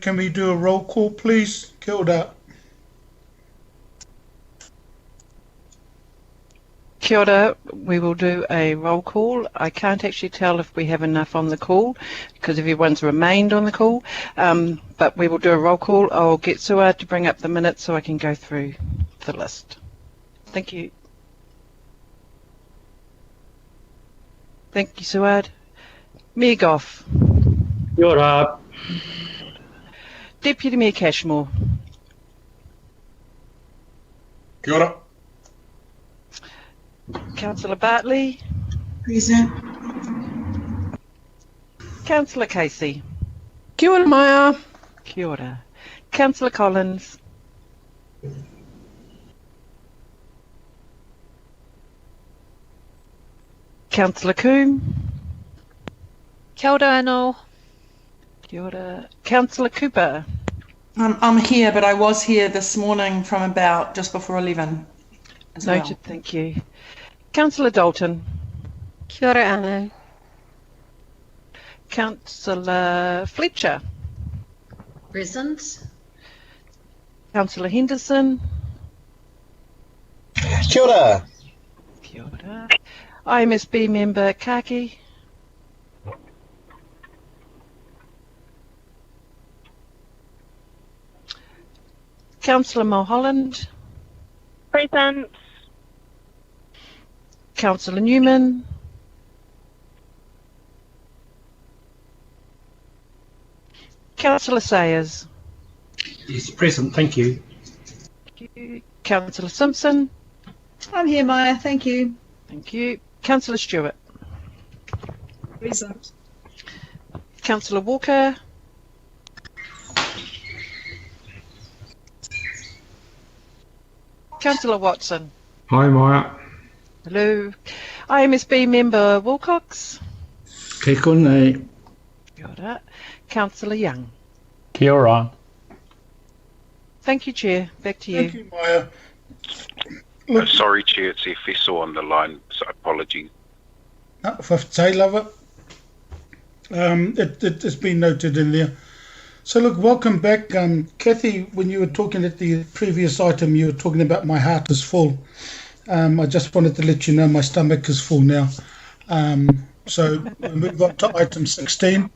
can we do a roll call, please? Kia ora. Kia ora. We will do a roll call. I can't actually tell if we have enough on the call because everyone's remained on the call, but we will do a roll call. I'll get Suad to bring up the minutes so I can go through the list. Thank you. Thank you, Suad. Mayor Goff. Kia ora. Deputy Mayor Cashmore. Kia ora. Councillor Bartley. Present. Councillor Casey. Kia ora, Maya. Kia ora. Councillor Collins. Councillor Coombe. Kia ora anō. Kia ora. Councillor Cooper. I'm here, but I was here this morning from about just before 11 as Noted, well. thank you. Councillor Dalton. Kia ora anō. Councillor Fletcher. Present. Councillor Henderson. Kia ora. Kia ora. IMSB member Kaki. Councillor Mulholland. Present. Councillor Newman. Councillor Sayers. Yes, present, thank you. Thank you. Councillor Simpson. I'm here, Maya. Thank you. Thank you. Councillor Stewart. Present. Councillor Walker. Councillor Watson. Hi, Maya. Hello. IMSB member Wilcox. Ke konei. Kia ora. Councillor Young. Kia ora. Thank you, Chair. Back to you. Thank you, Maya. Sorry, Chair, it's FSO on the line, so apologies. I love it. It's been noted in there. So look, welcome back. Kathy, when you were talking at the previous item, you were talking about my heart is full. I just wanted to let you know my stomach is full now. So we move on to item 16,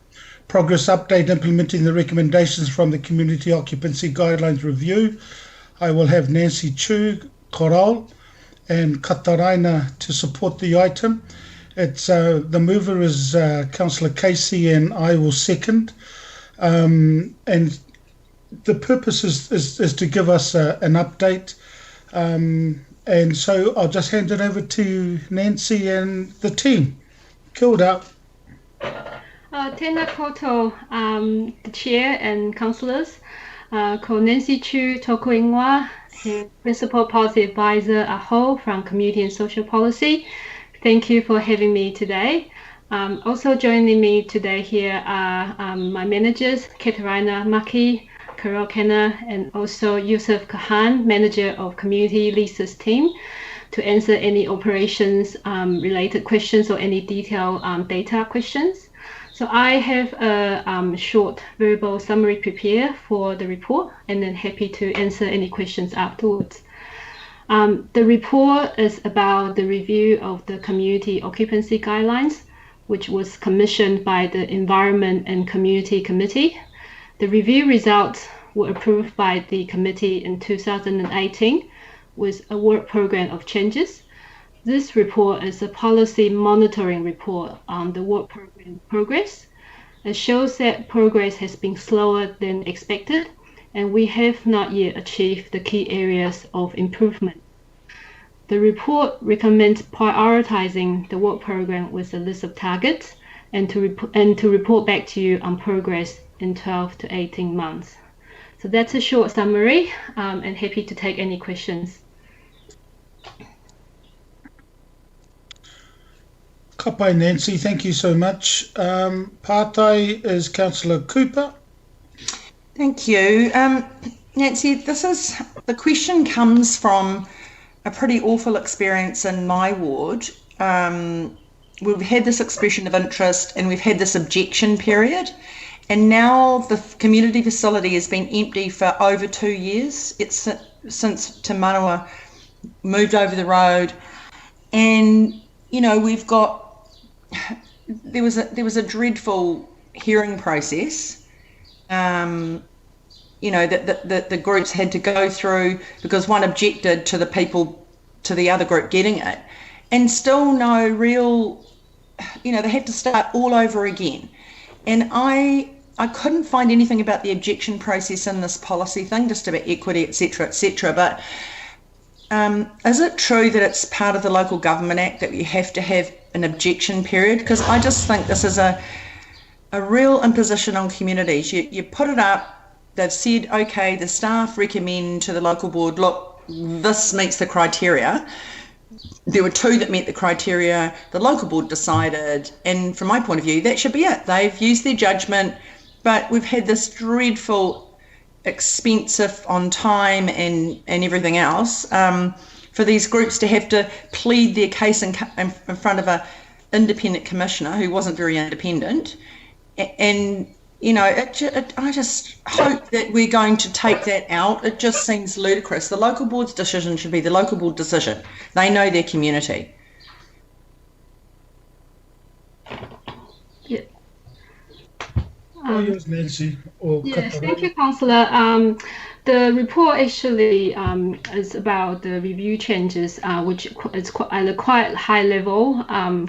progress update implementing the recommendations from the Community Occupancy Guidelines Review. I will have Nancy Chu, Coral and Kataraina to support the item. It's the mover is Councillor Casey and I will second. And the purpose is to give us an update. And so I'll just hand it over to Nancy and the team. Kia ora. Tēnā koutou, the chair and councillors. Ko Nancy Chu tōku ingoa, he Principal Policy Advisor Aho from Community and Social Policy. Thank you for having me today. Also joining me today here are my managers, Katarina Maki, Carol Kenner, and also Yusuf Kahan, manager of Community Leases team, to answer any operations related questions or any detailed data questions. So I have a short verbal summary prepared for the report, and then happy to answer any questions afterwards. The report is about the review of the Community Occupancy Guidelines, which was commissioned by the Environment and Community Committee. The review results were approved by the committee in 2018 with a work program of changes. This report is a policy monitoring report on the work program progress. It shows that progress has been slower than expected, and we have not yet achieved the key areas of improvement. The report recommends prioritizing the work program with a list of targets and to report back to you on progress in 12 to 18 months. So that's a short summary, and happy to take any questions. Ka pai, Nancy, thank you so much. Pātai is Councillor Cooper. Thank you. Nancy, the question comes from a pretty awful experience in my ward. We've had this expression of interest and we've had this objection period, And now the community facility has been empty for over 2 years. It's since Te Manawa moved over the road. And, you know, we've got, there was a dreadful hearing process, you know, that the groups had to go through because one objected to the other group getting it, and still no real, you know, they had to start all over again. And I couldn't find anything about the objection process in this policy thing, just about equity, etc., etc. But is it true that it's part of the Local Government Act that you have to have an objection period? Because I just think this is a real imposition on communities. You put it up, they've said, okay, the staff recommend to the local board, look, this meets the criteria. There were 2 that met the criteria, the local board decided, and from my point of view, that should be it. They've used their judgment, but we've had this dreadful, expensive on time and everything else for these groups to have to plead their case in front of an independent commissioner who wasn't very independent. And, you know, I just hope that we're going to take that out. It just seems ludicrous. The local board's decision should be the local board decision. They know their community. Yeah. Yours, Nancy. Yes, thank you, Councillor. The report actually is about the review changes, which is at a quite high level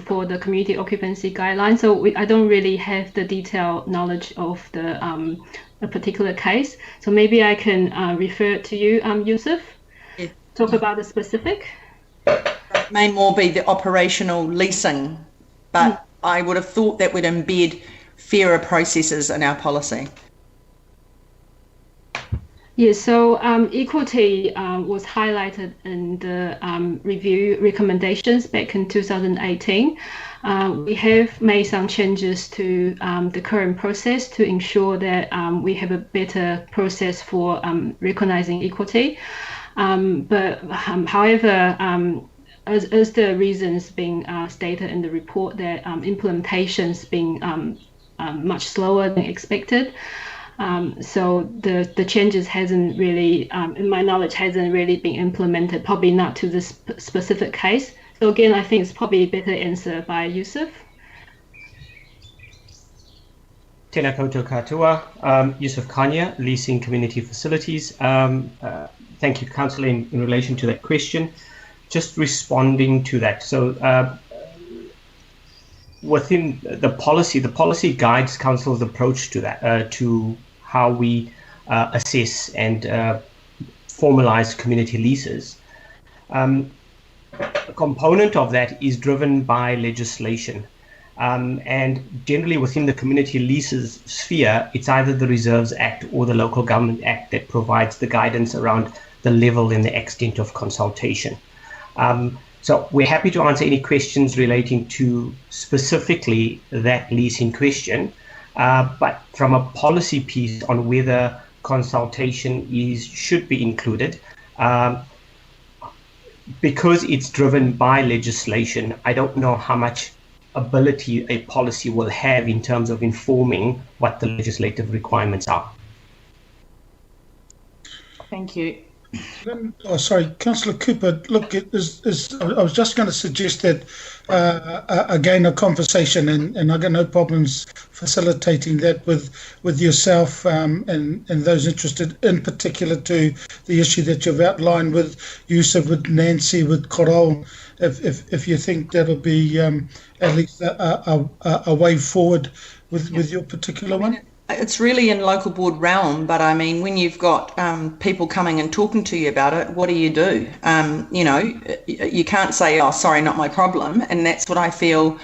for the community occupancy guidelines. So I don't really have the detailed knowledge of a particular case. So maybe I can refer to you, Yusuf, Yeah. talk about the specific. It may more be the operational leasing, but I would have thought that would embed fairer processes in our policy. Yes, so equity was highlighted in the review recommendations back in 2018. We have made some changes to the current process to ensure that we have a better process for recognizing equity. However, as the reasons being stated in the report, that implementation's been much slower than expected. So the changes hasn't really, in my knowledge, hasn't really been implemented, probably not to this specific case. So again, I think it's probably a better answer by Yusuf. Tēnā koutou katoa, Yusuf Kanya, Leasing Community Facilities. Thank you, Councillor, in relation to that question. Just responding to that. So within the policy guides Council's approach to that, to how we assess and formalize community leases. A component of that is driven by legislation. And generally within the community leases sphere, it's either the Reserves Act or the Local Government Act that provides the guidance around the level and the extent of consultation. So we're happy to answer any questions relating to specifically that leasing question, but from a policy piece on whether consultation should be included, because it's driven by legislation, I don't know how much ability a policy will have in terms of informing what the legislative requirements are. Thank you. Oh, sorry, Councillor Cooper. Look, I was just going to suggest that again a conversation, and I got no problems facilitating that with yourself and those interested, in particular to the issue that you've outlined with Yusuf, with Nancy, with Korol. If you think that'll be at least a way forward with your particular one. It's really in local board realm, but I mean, when you've got people coming and talking to you about it, what do? You know, you can't say, oh, sorry, not my problem. And that's what I feel,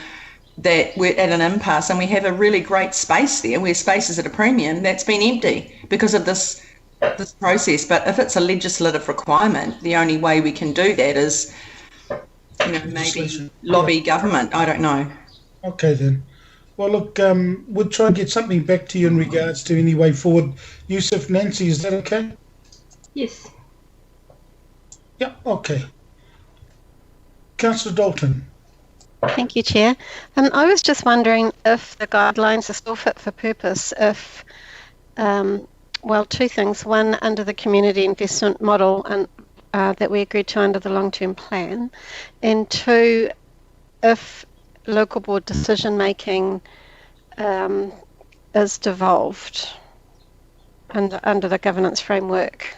that we're at an impasse, and we have a really great space there where space is at a premium that's been empty because of this process. But if it's a legislative requirement, the only way we can do that is, you know, maybe lobby government. I don't know. Okay, then. Well, look, we'll try and get something back to you in regards to any way forward. Yusuf, Nancy, is that okay? Yes. Yeah, okay. Councillor Dalton. Thank you, Chair. I was just wondering if the guidelines are still fit for purpose if, well, two things. One, under the community investment model and that we agreed to under the long-term plan, and two, if local board decision-making is devolved under the governance framework.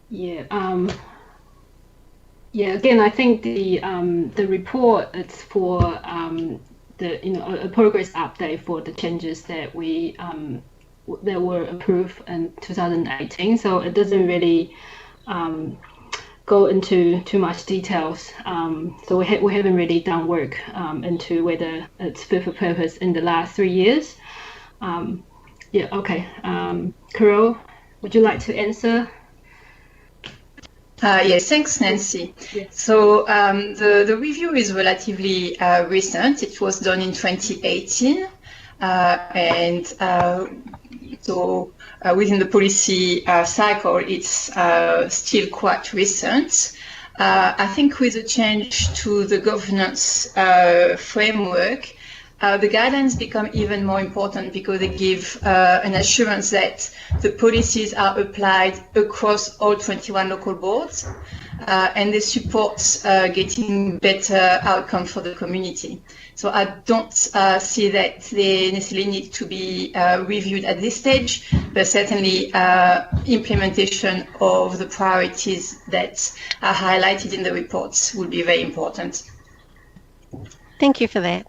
Yeah. Yeah. Again, I think the report it's for a progress update for the changes that that were approved in 2018. So it doesn't really go into too much details. So we haven't really done work into whether it's fit for purpose in the last 3 years. Yeah. Okay. Carol, would you like to answer? Yes, thanks, Nancy. Yes. So the review is relatively recent. It was done in 2018, and so within the policy cycle, it's still quite recent. I think with the change to the governance framework, the guidelines become even more important because they give an assurance that the policies are applied across all 21 local boards and they support getting better outcome for the community. So I don't see that they necessarily need to be reviewed at this stage, but certainly implementation of the priorities that are highlighted in the reports will be very important. Thank you for that.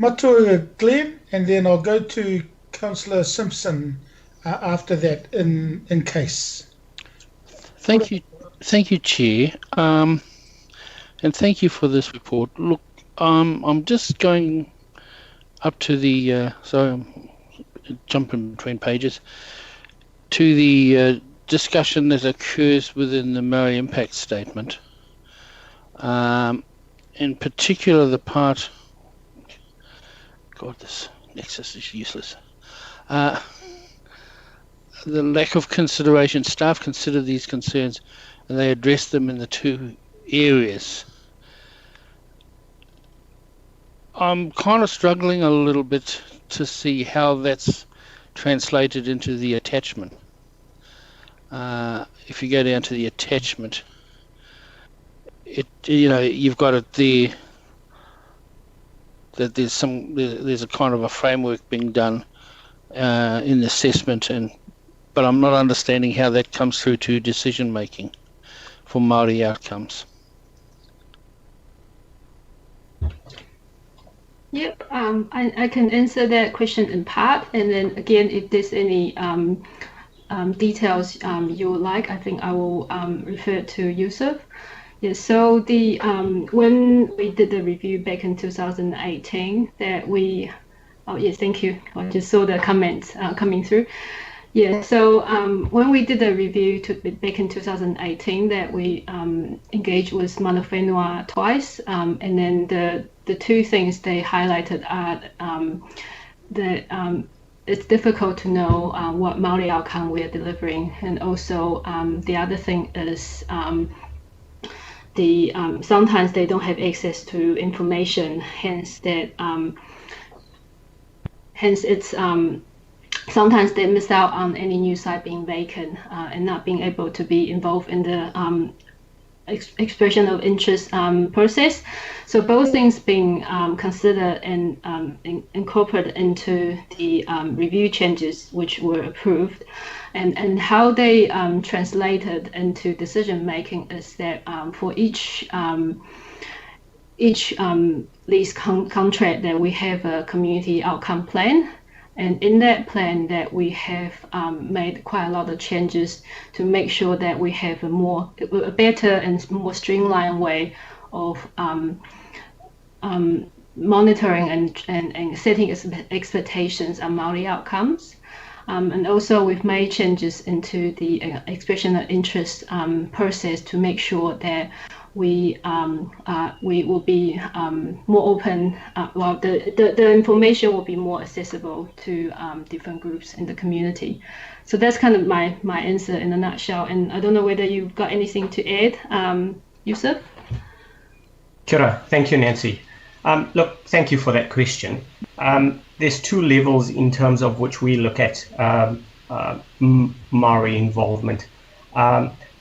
Matua Glenn, and then I'll go to Councillor Simpson after that in case. Thank you, Chair, and thank you for this report. Look, I'm just going up to the, so I'm jumping between pages, to the discussion that occurs within the Maori Impact Statement. In particular, the part, God, this nexus is useless. The lack of consideration. Staff consider these concerns and they address them in the two areas. I'm kind of struggling a little bit to see how that's translated into the attachment. If you go down to the attachment, you've got it there that there's a kind of a framework being done in the assessment, but I'm not understanding how that comes through to decision making for Māori outcomes. Yep, I can answer that question in part, and then again, if there's any details you would like, I think I will refer to Yusuf. Yes, so when we did the review back in 2018, that we, oh yes, thank you. I just saw the comments coming through. Yeah, so when we did the review back in 2018, that we engaged with Mana Whenua twice, and then the two things they highlighted are that it's difficult to know what Māori outcome we are delivering, and also the other thing is sometimes they don't have access to information, hence it's sometimes they miss out on any new site being vacant and not being able to be involved in the expression of interest process. So both things being considered and incorporated into the review changes which were approved. And how they translated into decision making is that for each lease contract that we have a community outcome plan, and in that plan that we have made quite a lot of changes to make sure that we have a better and more streamlined way of monitoring and setting expectations on Māori outcomes. And also we've made changes into the expression of interest process to make sure that we will be more open. The information will be more accessible to different groups in the community. So that's kind of my answer in a nutshell. And I don't know whether you've got anything to add, Yusuf? Kia ora. Thank you, Nancy. Look, thank you for that question. There's two levels in terms of which we look at Maori involvement.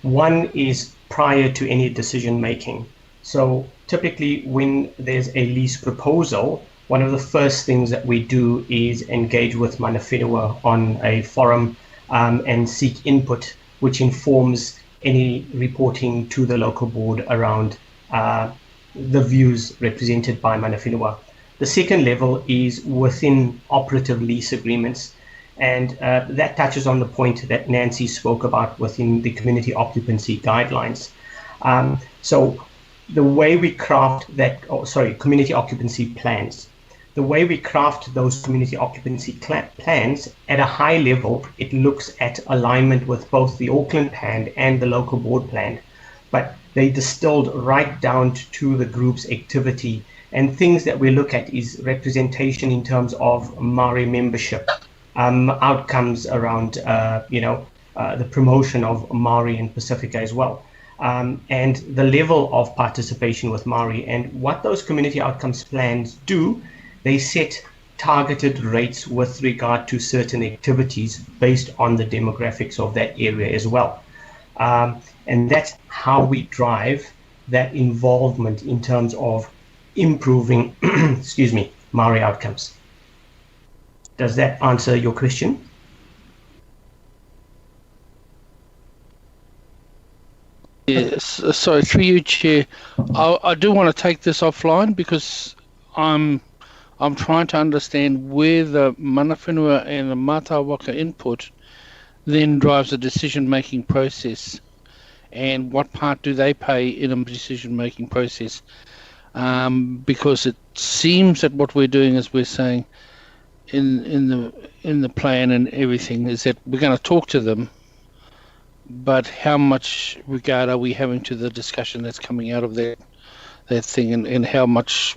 One is prior to any decision making. So typically when there's a lease proposal, one of the first things that we do is engage with mana whenua on a forum and seek input, which informs any reporting to the local board around the views represented by mana whenua. The second level is within operative lease agreements, and that touches on the point that Nancy spoke about within the community occupancy guidelines. So the way we craft that, community occupancy plans, the way we craft those community occupancy plans at a high level, it looks at alignment with both the Auckland plan and the local board plan, but they distilled right down to the group's activity. And things that we look at is representation in terms of Maori membership, outcomes around, the promotion of Maori in Pacifica as well, and the level of participation with Maori. And what those community outcomes plans do, they set targeted rates with regard to certain activities based on the demographics of that area as well. And that's how we drive that involvement in terms of improving, Maori outcomes. Does that answer your question? Yes. So through you, Chair, I do want to take this offline because I'm trying to understand where the mana whenua and the mātāwaka input then drives the decision-making process, and what part do they play in a decision-making process? Because it seems that what we're doing is we're saying in the plan and everything is that we're going to talk to them, but how much regard are we having to the discussion that's coming out of that thing, and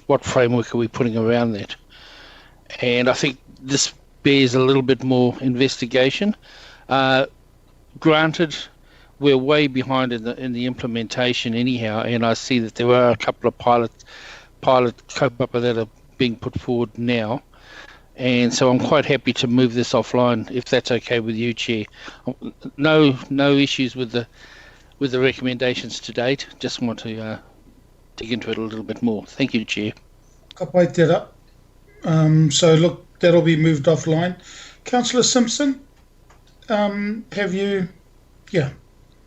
what framework are we putting around that? And I think this bears a little bit more investigation. Granted, we're way behind in the implementation anyhow, and I see that there are a couple of pilot kaupapa that are being put forward now, and so I'm quite happy to move this offline if that's okay with you, Chair. No issues with the recommendations to date. Just want to dig into it a little bit more. Thank you, Chair. Ka pai tērā. So look, that'll be moved offline. Councillor Simpson, have you? Yeah.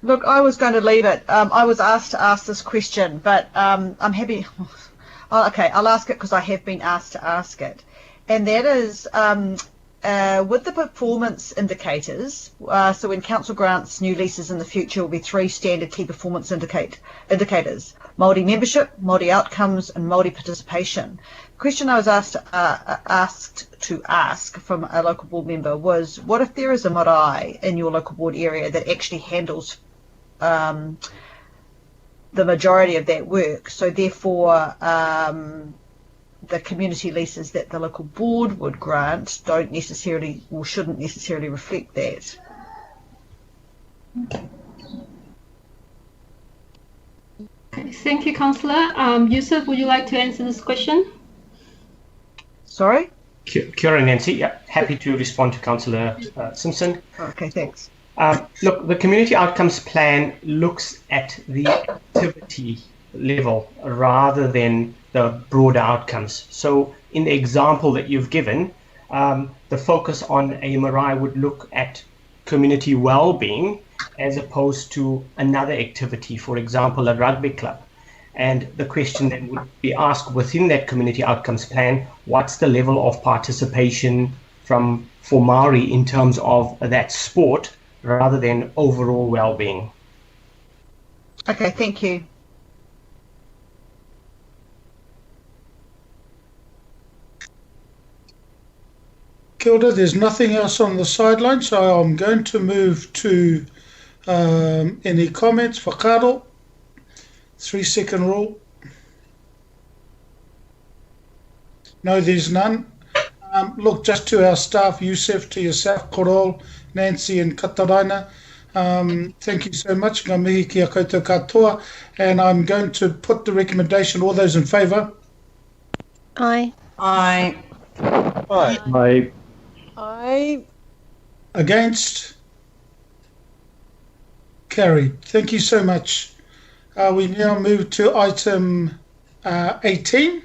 Look, I was going to leave it. I was asked to ask this question, but I'm happy. Okay, I'll ask it because I have been asked to ask it. And that is, with the performance indicators, so when council grants new leases in the future will be 3 standard key performance indicators: Māori membership, Māori outcomes, and Māori participation. The question I was asked to ask from a local board member was, what if there is a marae in your local board area that actually handles the majority of that work? So therefore, the community leases that the local board would grant don't necessarily or shouldn't necessarily reflect that. Okay, thank you, Councillor. Yusuf, would you like to answer this question? Sorry? Kia ora, Nancy. Yeah, happy to respond to Councillor Simpson. Okay, thanks. Look, the community outcomes plan looks at the activity level rather than the broader outcomes. So in the example that you've given, the focus on a marae would look at community well-being as opposed to another activity, for example, a rugby club. And the question that would be asked within that community outcomes plan, what's the level of participation for Maori in terms of that sport rather than overall well-being? Okay, thank you. Kilda, there's nothing else on the sideline, so I'm going to move to any comments for Karo. 3-second rule. No, there's none. Look, just to our staff, Yusuf, to yourself, Korol, Nancy and Kataraina, thank you so much. Ngā mihi ki a koutou katoa. And I'm going to put the recommendation. All those in favour? Aye. Aye. Aye. Aye. Aye. Against? Carried. Thank you so much. We now move to item 18.